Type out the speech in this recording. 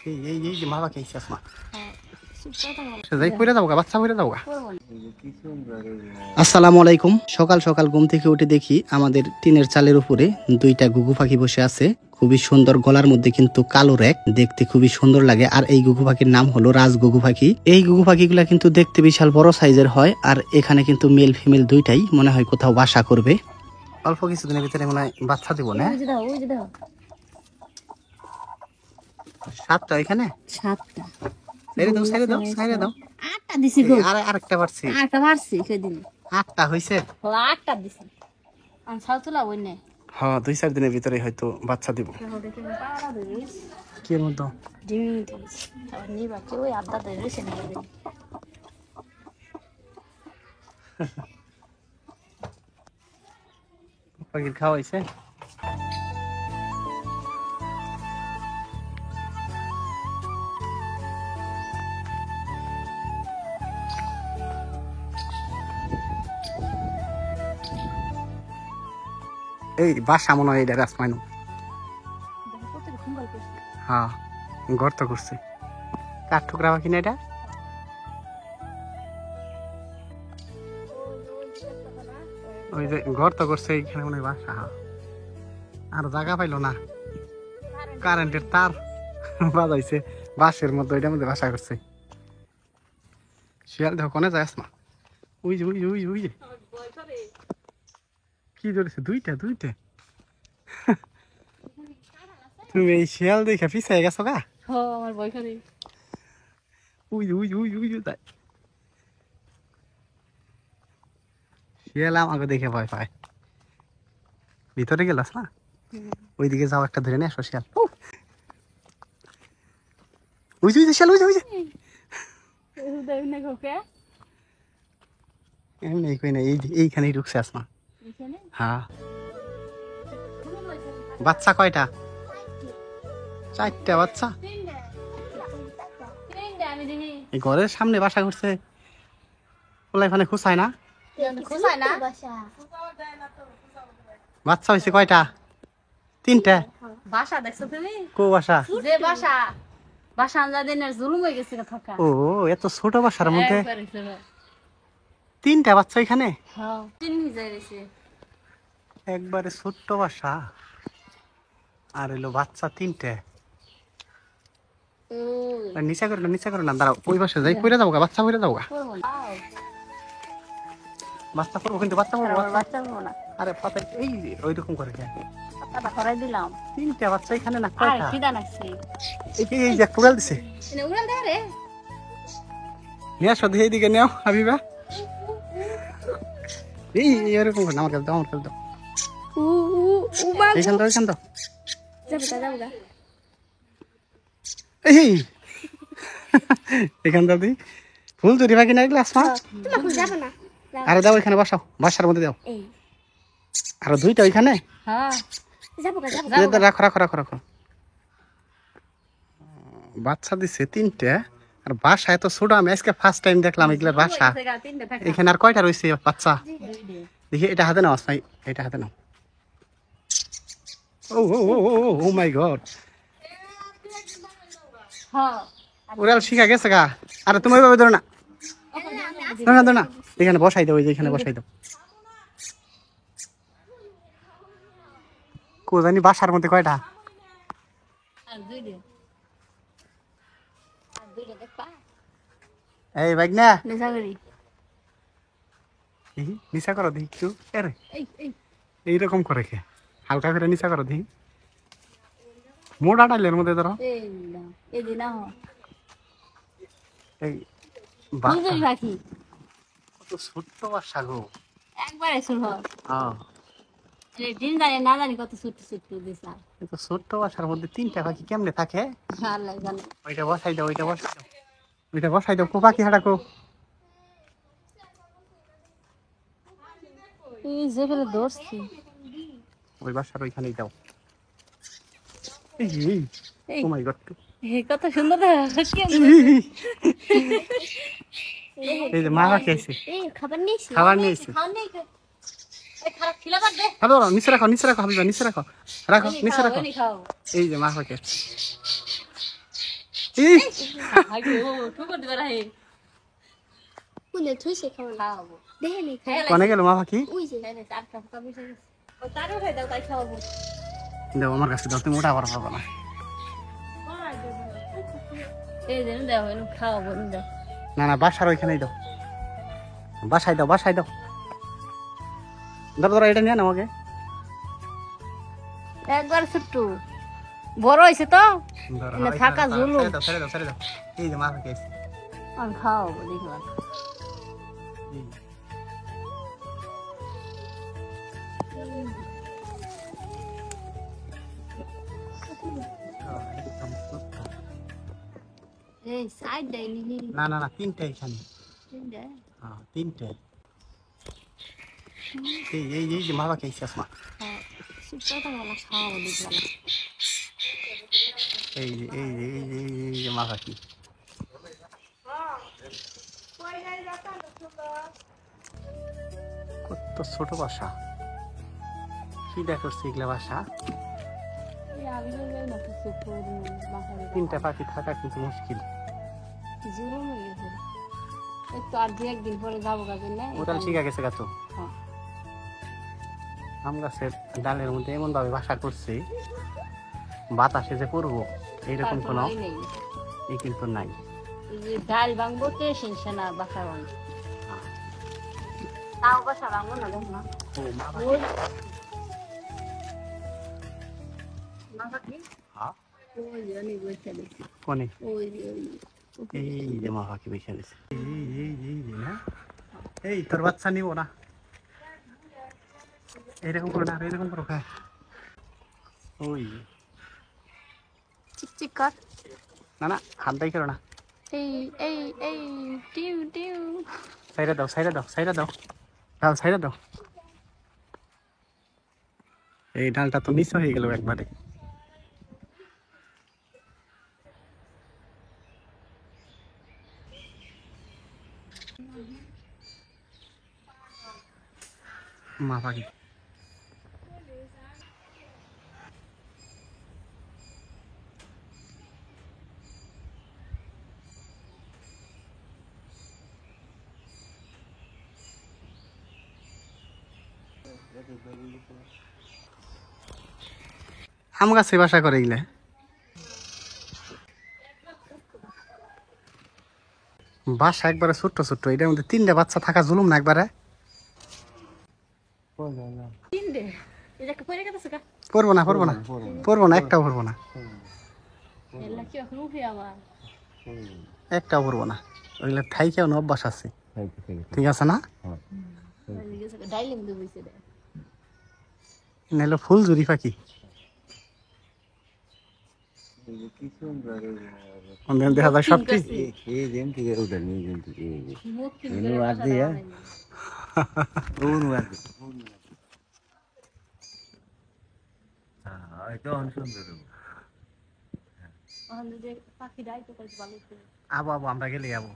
এই যে মা বাকি আইছে আসমা যাই কইরা যাবো গা বাচ্চা কইরা যাবো গা। আসসালামু আলাইকুম। সকাল সকাল ঘুম থেকে উঠে দেখি আমাদের টিনের চালের উপরে দুইটা ঘুঘু পাখি বসে আছে। খুবই সুন্দর, গলার মধ্যে কিন্তু কালো রেক, দেখতে খুবই সুন্দর লাগে। আর এই ঘুঘু পাখির নাম হলো রাজ ঘুঘু পাখি। এই ঘুঘু পাখিগুলা কিন্তু দেখতে বিশাল বড় সাইজের হয়। আর এখানে কিন্তু মেল ফিমেল দুইটাই মনে হয় কোথাও বাসা করবে। অল্প কিছুদিনের ভিতরে মনে হয় বাচ্চা দিব না। সাতটা এখানে, সাতটা ছেড়ে দাও ছেড়ে দাও ছেড়ে দাও। আটটা দিছি গো, আর আরেকটা পারছি, আরেকটা পারছি সেদিন। আটটা হইছে, ও আটটা দিছি। আন সাউতুলা বইনে হ্যাঁ 2-4 দিনের ভিতরে হয়তো বাচ্চা দিব। কি মত ডিম দিস আর নি বাচ্চা ওই আড্ডা ধরে সে নিয়ে দিন। পাখির খাওয়া হইছে। এই বাসা মনে হয় এটা রাসমাইনু। হ্যাঁ গর্ত করছে, কাঠ ঠুকরা পাখি না এটা। ওই যে গর্ত করছে এইখানে মনে হয় বাসা। আর জায়গা পাইলো না, কারেন্টের তার বাজাইছে বাঁশের মধ্যে, ওইটার মধ্যে বাসা করছে। শিয়াল দেখো কোনে যায় আসমা, ওই যে ওই যে ওই যে ওই যে কি ধরেছে দুইটা দুইটা। তুমি এই শিয়াল দেখে পিছাই গেছো গা। আমার ভয় করে উই উই উই উই তাই শিয়াল আমাকে দেখে ভয় পায়। ভিতরে গেলাস না, ওইদিকে যাও একটা ধরে নিয়ে আসো শিয়াল। ওই যে শিয়াল ওই যে ওই যে এমনি কই না, এইখানেই ঢুকছে আসমা। হ্যাঁ বাচ্চা কয়টা? 4টা বাচ্চা। এই ঘরের সামনে বাসা করছে, ওলাই ফানে খুঁচায় না। বাচ্চা হয়েছে কয়টা? 3টা। বাসা দেখছো তুমি? কো বাসা? যে বাসা বাসা আনজাদিনের জুলুম হয়ে গেছে থাকা। ও এত ছোট বাসার মধ্যে 3টা বাচ্চা এখানে। হ্যাঁ 3 হয়ে গেছে একবারে ছোট্ট বাসা। আর এলো বাচ্চা 3টে। নিচা করে না দাঁড়াও, ওই পাশে যাই কইরা যাবো গা, বাচ্চা কইরা যাবো গা। বাচ্চা করবো কিন্তু বাচ্চা করবো না। আরে পাতা এই ওই রকম করে কেন পাতা করাই দিলাম। 3টা বাচ্চা এখানে না, কয়টা? কি দান আছে এই যে কুড়াল দিছে, উড়াল দে রে নিয়ে আসো দিয়ে দিকে নাও হাবিবা। এই এরকম করে আমার কাছে দাও, আমার কাছে দাও। এইখান দাও এইখান দাও। যাবো গা এই এখান দাও দি ফুল চুরি বাকি না এগুলো আসমা। আরে দাও এখানে বসাও, বাসার মধ্যে দাও। আরো 2টা ওইখানে। রাখো রাখো রাখো রাখো। বাচ্চা দিছে 3টে। আর বাসা এত ছোট, আমি আজকে ফার্স্ট টাইম দেখলাম এগুলোর বাসা। এখানে আর কয়টা রয়েছে বাচ্চা? দেখি এটা হাতে নাও আসমাই, এটা হাতে নাও। ও ও ও ও ও মাই গড, ওরাল শিখা গেছে গা। আরে তুমি ওইভাবে ধরো না, ধরো না, এখানে বসাই দাও, ওই যে এখানে বসাই দাও। কো জানি বাসার মধ্যে কয়টা? এই বাইক না নিচা করো দেখি একটু। এইরকম করে কে হালকা করে নিচা করো দেখি। মোটা ডালের মধ্যে ধরো। এই ছোট্ট বাসা গো, একবারে ছোট্ট বাসার মধ্যে 3টা পাখি কেমনে থাকে? ওইটা বসাই দাও, ওইটা বসাই দাও, ওইটা বসাই দাও। কো পাখি হাঁটা কো ওই বাসার ওইখানেই দাও। ও মাই গড কত সুন্দর এই যে মা পাখি আছে, খাবার নিয়েছে। নিচে রাখো নিচে রাখো হাবিবা, নিচে রাখো, রাখো নিচে রাখো। এই যে মা পাখি ইস, বলে থইছে খাওয়াবো দেখে নি কোনে গেল মা পাখি? ওই যে তারও খাই দাও তাই খাওয়াবো দাও আমার কাছে দাও, তুমি ওটা আবার পাবো না। এই যে দাও এনে খাওয়াবো দাও না না, বাসার ওইখানেই দাও, বাসায় দাও, বাসায় দাও। ধরো ধরো, এটা নিয়ে না আমাকে। একবার ছোট্ট বড় হয়েছে তো ধরো, এনে থাকা ঝুলু ছেড়ে দাও, ছেড়ে দাও, ছেড়ে দাও। এই যে মা পাখি এসে। আমি খাওয়াবো দেখবা এই সাইড দেয় নি না না না, তিনটে এখানে। তিনটা হ্যাঁ, তিনটে। এই যে মা পাখি এসে আসমা। সুপ্রটা ভালো খাওয়াবো দেখবা এই যে মা পাখি। কত ছোট বাসা, কি দেখো এগুলা বাসা। তিনটা পাখি থাকা কিন্তু মুশকিল। একটু আর দু একদিন পরে যাবো কাজে না ওটা শিখা গেছে গাছ। হ্যাঁ। আম গাছের ডালের মধ্যে এমন ভাবে বাসা করছে, বাতাসে যে পড়বো এইরকম কোন ই কিন্তু নাই। ডাল ভাঙবো তে শুনছে না বাসা ভাঙবো তাও বাসা ভাঙবো না দেখ না হ্যাঁ, ওই যে অনেক বসে দেখছি কোনে? ওই যে এই যে মা পাখি বসে গেছে। এই যে না, এই তোর বাচ্চা নিব না, এইরকম করে না, এরকম করে খায়। ওই চিকচিক কর না না, হাত দাই করো না। এই এই এই টিউ টিউ সাইডে দাও, সাইডে দাও, সাইডে দাও, ডাল সাইডে দাও। এই ডালটা তো নিচে হয়ে গেল একবারে। মা পাখি আম গাছে বাসা করে গেলে বাসা একবারে ছোট্ট ছোট্ট, এটার মধ্যে তিনটা বাচ্চা থাকা জুলুম না একবারে। তিনটে এটা পরে গেছে কা পড়বো না, পড়বো না, পড়বো না, একটাও পড়বো না, এলা কি এখন উঠে আবার একটাও পড়বো না। ওইগুলো ঠাই কেউ অভ্যাস আছে, ঠিক আছে না? ডাইলিং দিয়ে বসে দেয় নাহলে ফুল জুরি পাখি। দেখা যায় সবটি পাখি ডাইতে ভালো আবো আবো, আমরা গেলে যাবো।